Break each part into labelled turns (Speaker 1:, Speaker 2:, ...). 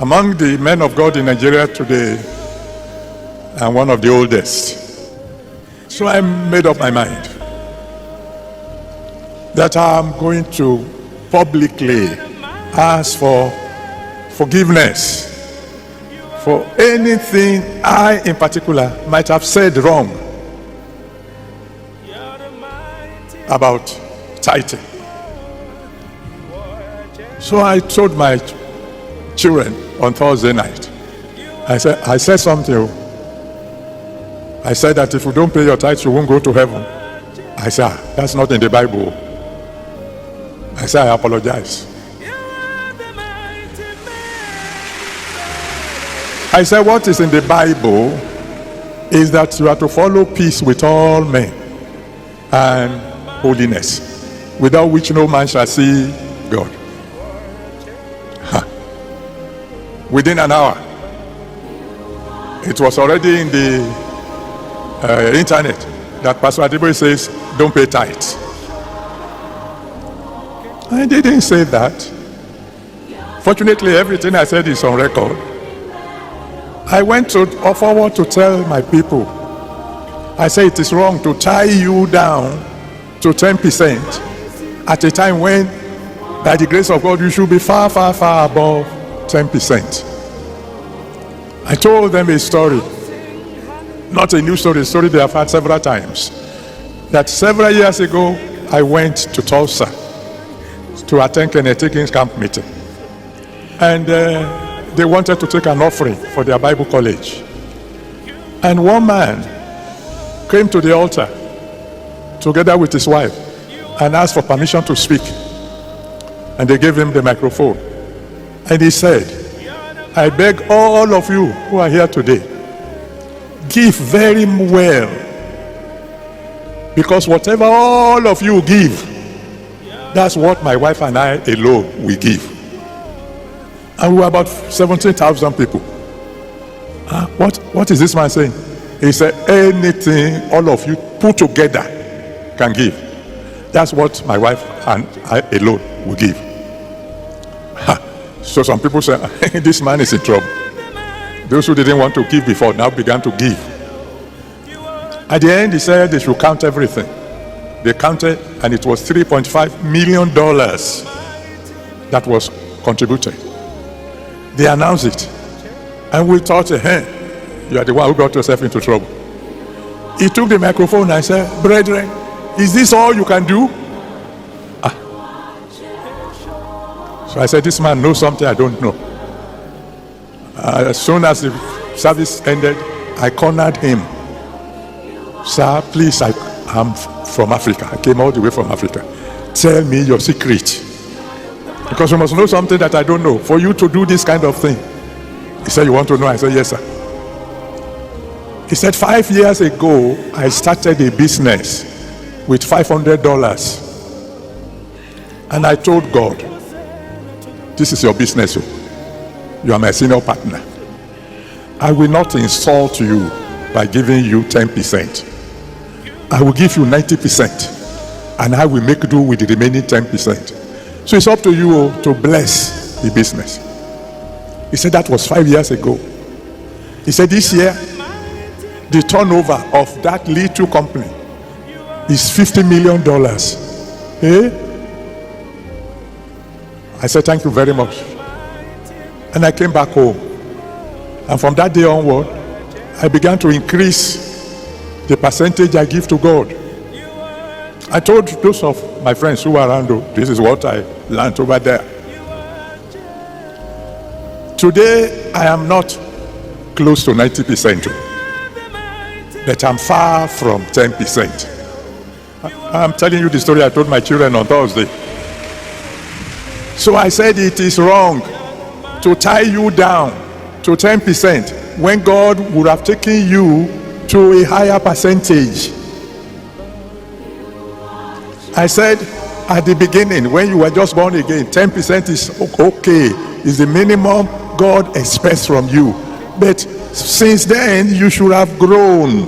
Speaker 1: Among the men of God in Nigeria today, I'm one of the oldest. So I made up my mind that I'm going to publicly ask for forgiveness for anything I in particular might have said wrong about tithing. So I told my children on Thursday night, I said something. I said that if you don't pay your tithes, you won't go to heaven. I said, that's not in the Bible. I said, I apologize. I said, what is in the Bible is that you are to follow peace with all men and holiness, without which no man shall see God. Within an hour, it was already in the internet that Pastor Adeboye says, don't pay tithes. I didn't say that. Fortunately, everything I said is on record. I went forward to tell my people, I say it is wrong to tie you down to 10% at a time when, by the grace of God, you should be far, far, far above 10%. I told them a story, not a new story, a story they have had several times, that several years ago I went to Tulsa to attend Kenneth Higgins camp meeting, and they wanted to take an offering for their Bible college, and one man came to the altar together with his wife and asked for permission to speak, and they gave him the microphone, and he said, I beg all of you who are here today, give very well, because whatever all of you give, that's what my wife and I alone will give. And we were about 17,000 people. What is this man saying? He said, anything all of you put together can give. That's what my wife and I alone will give. So some people say, this man is in trouble. Those who didn't want to give before now began to give. At the end, he said they should count everything. They counted, and it was $3.5 million that was contributed. They announced it, and we thought, hey, you are the one who got yourself into trouble. He took the microphone and said, brethren, is this all you can do? So I said, this man knows something I don't know. As soon as the service ended, I cornered him. Sir, please, I'm from Africa. I came all the way from Africa. Tell me your secret. Because you must know something that I don't know for you to do this kind of thing. He said, you want to know? I said, yes, sir. He said, 5 years ago, I started a business with $500. And I told God, this is your business. You are my senior partner. I will not insult you by giving you 10%. I will give you 90%, and I will make do with the remaining 10%. So it's up to you to bless the business. He said that was 5 years ago. He said this year, the turnover of that little company is $50 million. Eh? I said, thank you very much. And I came back home. And from that day onward, I began to increase the percentage I give to God. I told those of my friends who were around, this is what I learned over there. Today, I am not close to 90%, but I'm far from 10%. I'm telling you the story I told my children on Thursday. So I said it is wrong to tie you down to 10% when God would have taken you to a higher percentage. I said at the beginning, when you were just born again, 10% is okay, is the minimum God expects from you. But since then, you should have grown.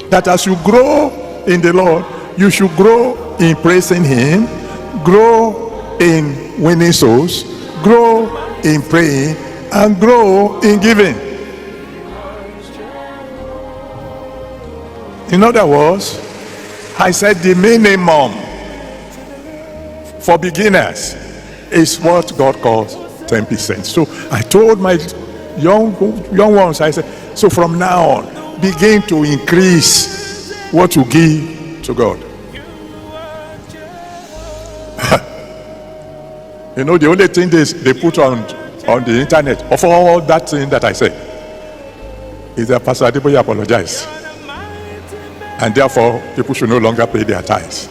Speaker 1: That as you grow in the Lord, you should grow in praising Him, grow in winning souls, grow in praying and grow in giving. In other words, I said the minimum for beginners is what God calls 10%. So I told my young ones, I said, so from now on, begin to increase what you give to God. You know, the only thing they put on the internet of all that thing that I said is that Pastor Adeboye apologized, and therefore people should no longer pay their tithes.